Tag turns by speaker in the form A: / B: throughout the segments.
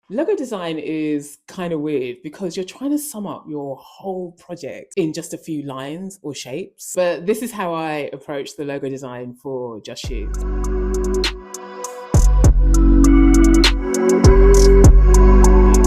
A: Logo design is kind of weird because you're trying to sum up your whole project in just a few lines or shapes. But this is how I approach the logo design for Just Shoes.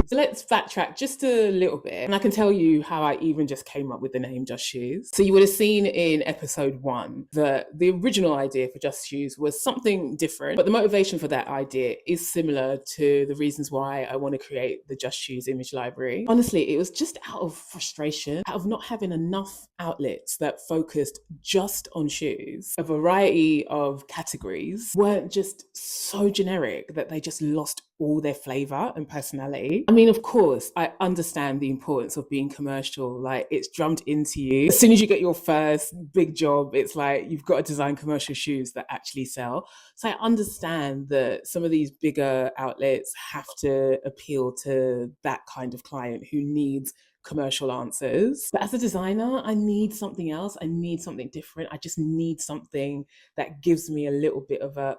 A: So let's backtrack just a little bit, and I can tell you how I even just came up with the name Just Shoes. So you would have seen in episode 1 that the original idea for Just Shoes was something different, but the motivation for that idea is similar to the reasons why I want to create the Just Shoes image library. Honestly, it was just out of frustration, out of not having enough outlets that focused just on shoes. A variety of categories weren't just so generic that they just lost all their flavor and personality. I mean, of course, I understand the importance of being commercial. Like, it's drummed into you. As soon as you get your first big job, it's like you've got to design commercial shoes that actually sell. So I understand that some of these bigger outlets have to appeal to that kind of client who needs commercial answers. But as a designer, I need something else. I need something different. I just need something that gives me a little bit of a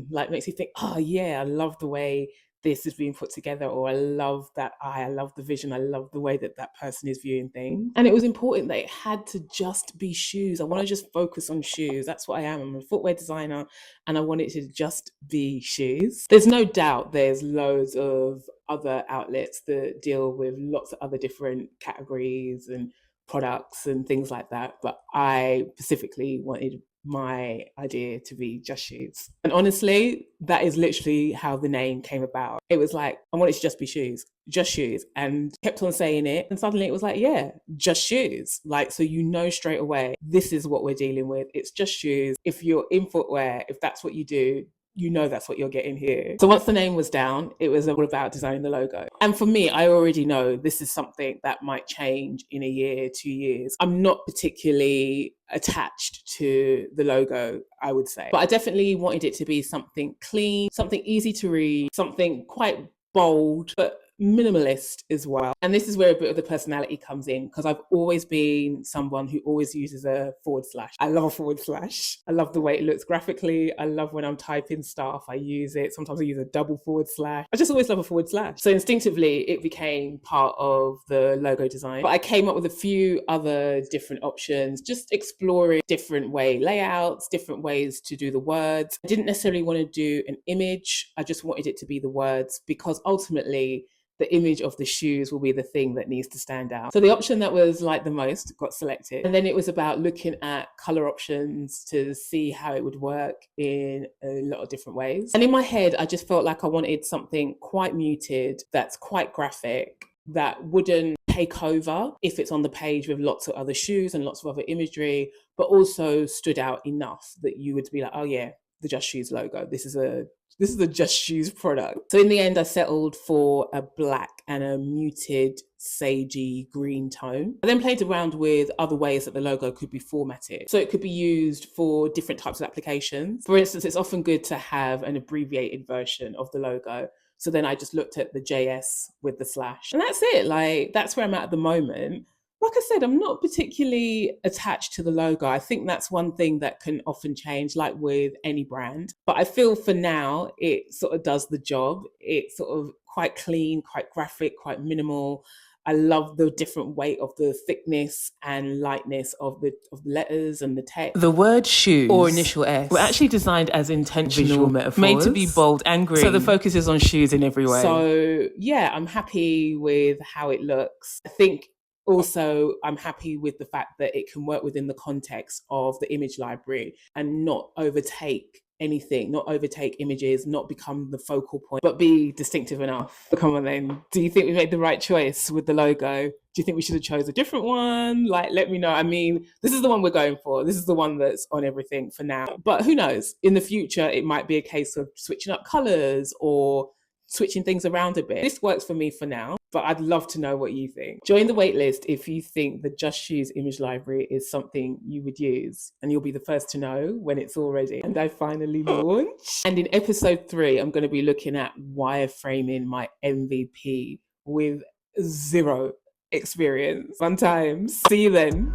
A: like makes you think, oh yeah, I love the way this is being put together, or I love that I love the vision, I love the way that that person is viewing things. And it was important that it had to just be shoes. I want to just focus on shoes. That's what I am. I'm a footwear designer and I want it to just be shoes. There's no doubt there's loads of other outlets that deal with lots of other different categories and products and things like that, but I specifically wanted my idea to be Just Shoes. And honestly, that is literally how the name came about. It was like, I want it to just be shoes, just shoes, and kept on saying it. And suddenly it was like, yeah, just shoes. Like, so you know straight away, this is what we're dealing with. It's just shoes. If you're in footwear, if that's what you do, you know that's what you're getting here. So once the name was down, it was all about designing the logo. And for me, I already know this is something that might change in a year, 2 years. I'm not particularly attached to the logo, I would say. But I definitely wanted it to be something clean, something easy to read, something quite bold, but minimalist as well. And this is where a bit of the personality comes in, because I've always been someone who always uses a forward slash. I love a forward slash. I love the way it looks graphically. I love when I'm typing stuff, I use it. Sometimes I use a double forward slash. I just always love a forward slash. So instinctively, it became part of the logo design. But I came up with a few other different options, just exploring different layouts, different ways to do the words. I didn't necessarily want to do an image. I just wanted it to be the words, because ultimately, the image of the shoes will be the thing that needs to stand out. So the option that was like the most got selected. And then it was about looking at color options to see how it would work in a lot of different ways. And in my head, I just felt like I wanted something quite muted, that's quite graphic, that wouldn't take over if it's on the page with lots of other shoes and lots of other imagery, but also stood out enough that you would be like, oh yeah, the Just Shoes logo. This is a Just Shoes product. So in the end, I settled for a black and a muted sagey green tone. I then played around with other ways that the logo could be formatted. So it could be used for different types of applications. For instance, it's often good to have an abbreviated version of the logo. So then I just looked at the JS with the slash. And that's it. Like, that's where I'm at the moment. Like I said, I'm not particularly attached to the logo. I think that's one thing that can often change, like with any brand. But I feel for now, it sort of does the job. It's sort of quite clean, quite graphic, quite minimal. I love the different weight of the thickness and lightness of the letters and the text. The word shoes, or initial S, were actually designed as intentional visual metaphors, made to be bold and green. So the focus is on shoes in every way. So yeah, I'm happy with how it looks. I think also, I'm happy with the fact that it can work within the context of the image library and not overtake anything, not overtake images, not become the focal point, but be distinctive enough. Come on then. Do you think we made the right choice with the logo? Do you think we should have chose a different one? Like, let me know. I mean, this is the one we're going for. This is the one that's on everything for now. But who knows? In the future, it might be a case of switching up colors or switching things around a bit. This works for me for now, but I'd love to know what you think. Join the waitlist if you think the Just Shoes image library is something you would use, and you'll be the first to know when it's all ready and I finally launch. And in episode 3, I'm going to be looking at wireframing my MVP with zero experience. Fun times. See you then.